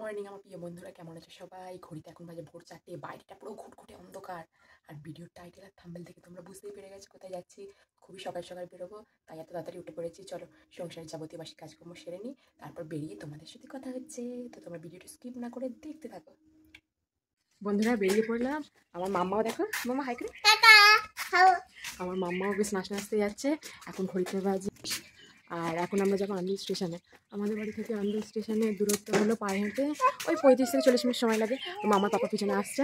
Morning আমার প্রিয় বন্ধুরা, কেমন আছো সবাই? ঘড়িতে এখন বাজে ভোর 4টে, বাইরেটা পুরো ঘুটঘুটে অন্ধকার। আর ভিডিওর টাইটেল আর থাম্বনেল দেখে তোমরা বুঝতেই পেরে গেছো কোথায় যাচ্ছি। খুবই সকাল সকাল বেরোবো, তাই এত তাড়াতাড়ি উঠে পড়েছি। চলো সংসারের যাবতীয় বাসি কাজকর্ম সেরে নিই, তারপর বেরিয়ে তোমাদের সাথে কথা হচ্ছে। তো তোমরা ভিডিওটা স্কিপ না করে দেখতে থাকো। বন্ধুরা বেরিয়ে পড়লাম। আমার মাম্মাও দেখো, মাম্মা হাই করে। আমার মাম্মাও বেশ নাচতে যাচ্ছে। এখন ঘড়িতে বাজে, আর এখন আমরা যাবো আন্দুল স্টেশনে। আমাদের বাড়ি থেকে আন্দুল স্টেশনের দূরত্ব হলো পায়ে হেঁটে ওই 35 থেকে 40 মিনিট সময় লাগে। মামার পাপা পিছনে আসছে।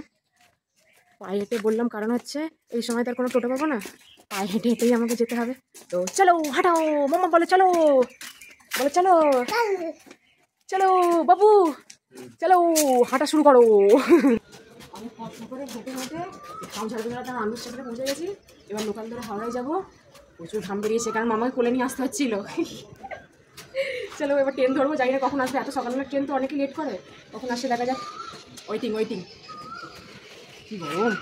পায়ে হেঁটে বললাম কারণ হচ্ছে এই সময় তার কোনো টোটো পাবো না, পায়ে হেঁটে হেঁটেই আমাকে যেতে হবে। তো চলো হাঁটাও, মামা বলে চলো, বলে চলো চলো বাবু চলো হাঁটা শুরু করো। আমি কষ্ট করে হেঁটে হেঁটে আন্দুল স্টেশনে পৌঁছে গেছি। এবার লোকাল ধরে হাওড়ায় যাবো। প্রচুর ঘাম বেরিয়েছে, কারণ মামাকে কোলে নিয়ে আসতে হচ্ছিল। চলো এবার ট্রেন ধরবো, জানি না কখন আসবে। এত সকালবেলা ট্রেন তো অনেকে লেট করে, কখন আসে দেখা যাক। ওয়েটিং কি গরম।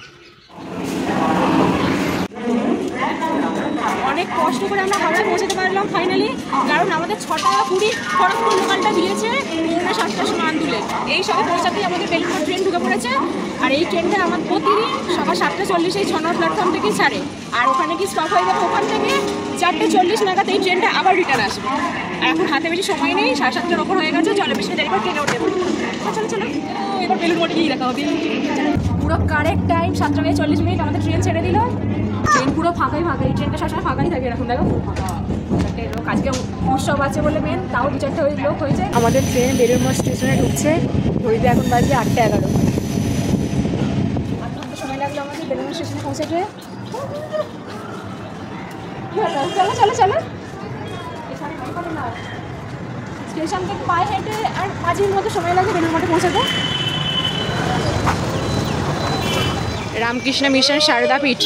অনেক কষ্ট করে আমরা হাওড়ায় পৌঁছাতে পারলাম ফাইনালি, কারণ আমাদের 6:20 খড়গপুর লোকালটা দিয়েছে 7টার সময় আন্দুলে। এই সবে পৌঁছাতেই আমাদের বেলুড়মঠ ট্রেন ঢুকে পড়েছে। আর এই ট্রেনটা আমার প্রতিদিন সকাল 7:40 এই 6 নম্বর প্ল্যাটফর্ম থেকেই ছাড়ে। আর ওখানে কি স্টপ হয়ে যাবে, ওখান থেকে 4:40 নাগাদ এই ট্রেনটা আবার রিটার্ন আসবে। আর এখন হাতে বেশি সময় নেই, 7:30টার ওপর হয়ে গেছে। চলো বেশি দেরি করে ট্রেনে উঠে পড়ি। চলো এবার বেলুড়মঠে গিয়ে দেখা হবে। পুরো কারেক্ট টাইম 7:40 আমাদের ট্রেন ছেড়ে দিল। ট্রেন পুরো ফাঁকাই, এই ট্রেনটা সবসময় ফাঁকাই থাকে। এরকম দেখো পুরো ফাঁকা। লোক আজকে উৎসব আছে বলে মেন, তাও 2-4টা লোক হয়েছে। আমাদের ট্রেন বেলুড়মঠ স্টেশনে ঢুকছে। ঘড়িতে এখন বাজে 8:11। 8 ঘন্টা সময় লাগলো আমাদের বেলুড়মঠ স্টেশনে পৌঁছাতে। চলো স্টেশন থেকে পায়ে হেঁটে আর 5 মিনিট মতো সময় লাগে বেলুড়মঠে পৌঁছাতে। রামকৃষ্ণ মিশন সারদা পীঠ।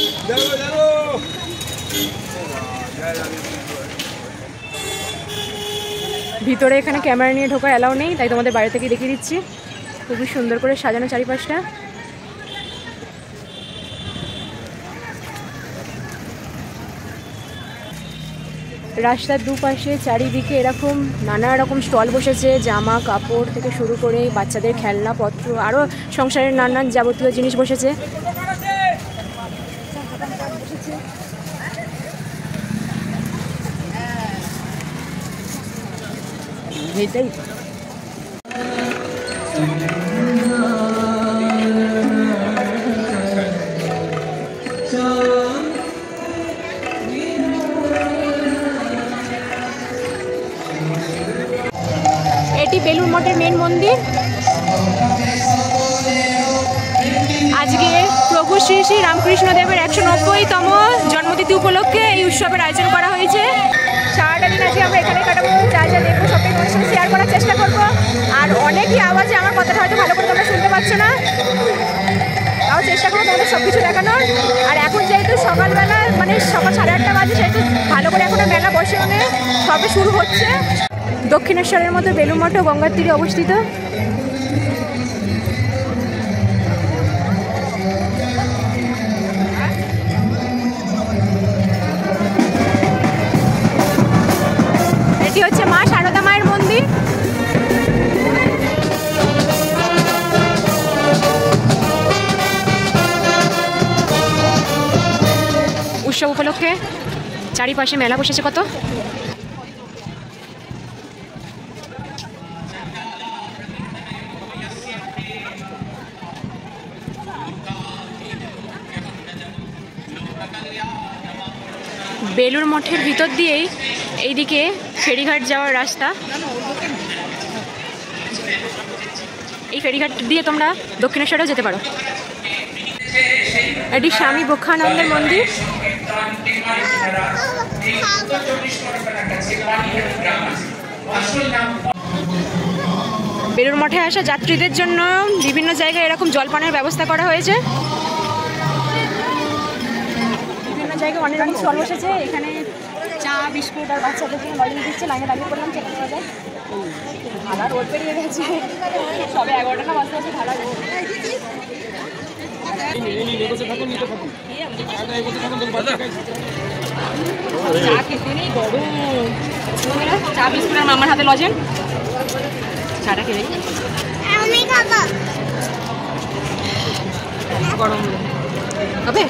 ভিতরে এখানে ক্যামেরা নিয়ে ঢোকা অ্যালাউ নেই, তাই তোমাদের বাইরে থেকে দেখিয়ে দিচ্ছি। খুবই সুন্দর করে সাজানো চারিপাশটা। রাস্তার দুপাশে চারিদিকে এরকম নানা রকম স্টল বসেছে, জামা কাপড় থেকে শুরু করে বাচ্চাদের খেলনাপত্র, আরও সংসারের নানান যাবতীয় জিনিস বসেছে। এইটাই এটি বেলুড়মঠের মেন মন্দির। আজকে প্রভু শ্রী শ্রী রামকৃষ্ণ দেবের 190তম জন্মতিথি উপলক্ষে এই উৎসবের আয়োজন করা হয়েছে। সারাটা দিন আজকে আমরা এখানে কাটাবো, যা দেখবো সবটাই তোমার সাথে শেয়ার করার চেষ্টা করবো। আর অনেকই আওয়াজে আমার কথাটা হয়তো ভালো করে তোমরা শুনতে পাচ্ছ না, তাও চেষ্টা করবো তোমাদের সব কিছু দেখানোর। আর এখন যেহেতু সকালবেলা মানে সকাল 8:30 বাজে, সেহেতু ভালো করে এখন মেলা বসে সবে শুরু হচ্ছে। দক্ষিণেশ্বরের মতো বেলুড়মঠও গঙ্গার তীরে অবস্থিত। এটি হচ্ছে মা সারদা মায়ের মন্দির। উৎসব উপলক্ষে চারিপাশে মেলা বসেছে কত। বেলুড় মঠের ভিতর দিয়েই এইদিকে ফেরিঘাট যাওয়ার রাস্তা। এই ফেরিঘাট দিয়ে তোমরা দক্ষিণেশ্বরেও যেতে পারো। এটি স্বামী বক্ষানন্দের মন্দির। বেলুড় মঠে আসা যাত্রীদের জন্য বিভিন্ন জায়গায় এরকম জলপানের ব্যবস্থা করা হয়েছে। বিভিন্ন জায়গায় অনেক অনেক স্টল বসেছে। এখানে চা বিস্কুট আর বাচ্চাদের জন্য লজেন্স দিচ্ছে। লাইনে দাঁড়িয়ে করলাম চেক করা যায়। ঢালা রোদ বেরিয়ে গেছে, সবে 11টা বাজতে আছে। ঢালা রোদ। চা খেতে নেই, গরম। চা বিস্কুট আর মামার হাতে লজেন। চাটা খেয়ে গরম হবে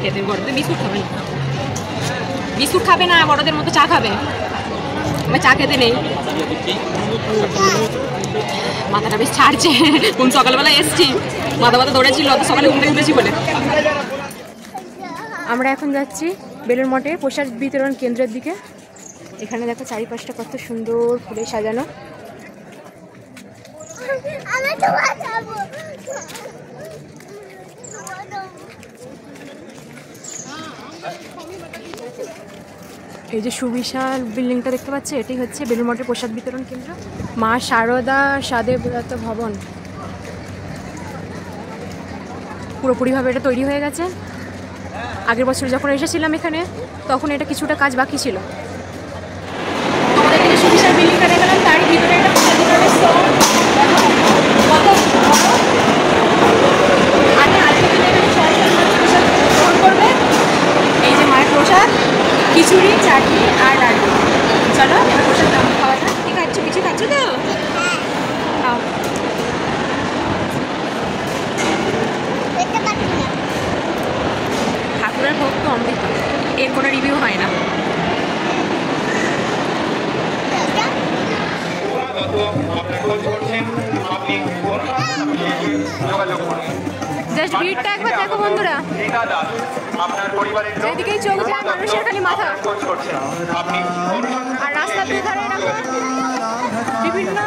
খেতে বড়দের বিস্কুট খাবে না, বিস্কুট খাবে না, বড়দের মতো চা খাবে। আমার চা খেতে নেই, মাথাটা বেশ ছাড়ছে। কোন সকালবেলা এসছি, মাথা মাথা ধরেছিল, অত সকালে ঘুমতে উঠেছি বলে। আমরা এখন যাচ্ছি বেলুড় মঠের প্রসাদ বিতরণ কেন্দ্রের দিকে। এখানে দেখো চারিপাশটা কত সুন্দর ফুলে সাজানো। এই যে সুবিশাল বিল্ডিংটা দেখতে পাচ্ছি, এটাই হচ্ছে বেলুড় মঠের প্রসাদ বিতরণ কেন্দ্র, মা শারদা সাদে ব্রত ভবন। পুরোপুরিভাবে এটা তৈরি হয়ে গেছে। আগের বছর যখন এসেছিলাম এখানে, তখন এটা কিছুটা কাজ বাকি ছিল। আমাদের এখানে সুবিশাল বিল্ডিংটা দেখলাম, তারই ভিতরে একটা প্রসাদ বিতরণের স্টল। করবে এই যে মায়ের প্রসাদ, খিচুড়ি, চাটনি আর লাড্ডু। চলো এবার প্রসাদ খাওয়া যাক। কি খাচ্ছ, কিছু খাচ্ছ তো? খাও। ঠাকুরের ভোগ তো অমৃত, এর কোনো রিভিউ হয় না। জাস্ট ভিড়টা একবার দেখো বন্ধুরা, যেদিকেই চোখ যায় মানুষের খালি মাথা। আর রাস্তার দুধারে এরকম বিভিন্ন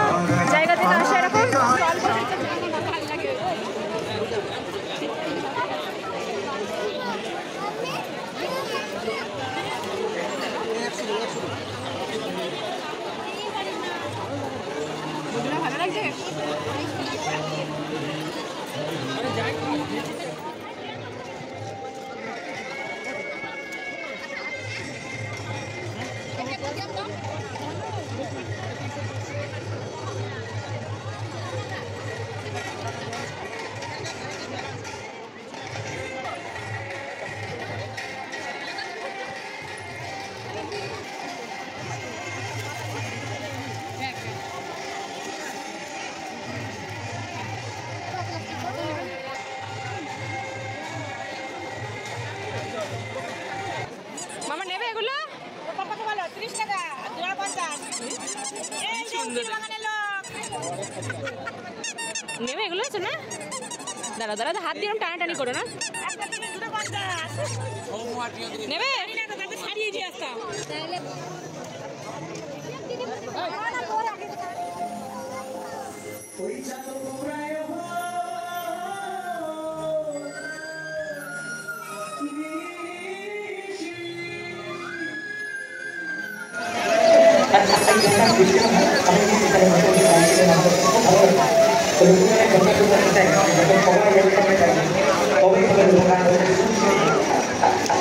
জায়গা থেকে আসে এরকম স্টল বসেছে। ভালো লাগছে। মামা নেবে এগুলো? নেবে এগুলো আছে না? দাঁড়া দাঁড়া, হাত দিয়ে টানাটানি করো না। নেবে?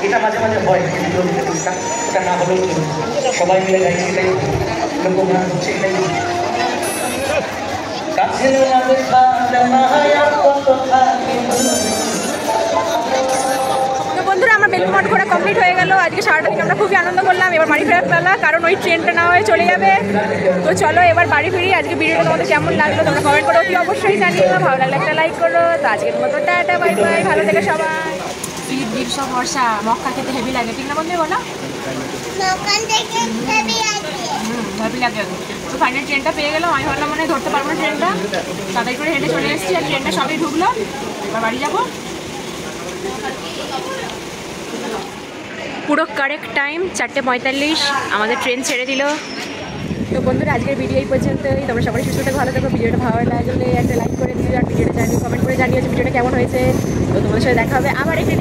এটা মাঝে মাঝে হয়, ওটা না হলেও সবাই মিলে গাইছি, এটাই লোকগান হচ্ছে, এটাই কাছে বন্ধুরা। আমার বেলুড় মঠ ঘোরা কমপ্লিট হয়ে গেল। আজকে সারাটা দিন আমরা খুবই আনন্দ করলাম। এবার বাড়ি ফেরার পালা, কারণ ওই ট্রেনটা না হয়ে চলে যাবে। তো চলো এবার বাড়ি ফিরি। আজকে ভিডিওটা তোমাদের কেমন লাগলো তোমরা কমেন্ট করো, অবশ্যই জানিও। ভালো লাগলে একটা লাইক করো। তো আজকের মতো টাটা, বাই বাই, ভালো থেকে সবাই। শীত, গ্রীষ্ম, বর্ষা, মক্কা খেতে হেভি লাগে, ঠিক না বন্ধু? বলো হেভি লাগে। তো ফাইনাল ট্রেনটা পেয়ে গেলাম। আমি ভাবলাম মানে ধরতে পারবো না ট্রেনটা, তাড়াতাড়ি করে হেঁটে চলে এসেছি। আর ট্রেনটা সবই ঢুকলো, এবার বাড়ি যাবো। পুরো কারেক্ট টাইম 4:45 আমাদের ট্রেন ছেড়ে দিল। তো বন্ধুরা আজকের ভিডিও এই পর্যন্তই। তোমরা সবাই সুস্থ থাকো, ভালো থাকো। ভিডিওটা ভালো লাগলে একটা লাইক করে দিও, আর ভিডিওটা জানিও, কমেন্ট করে জানিও যে ভিডিওটা কেমন হয়েছে। তো তোমাদের সাথে দেখা হবে আবার একটি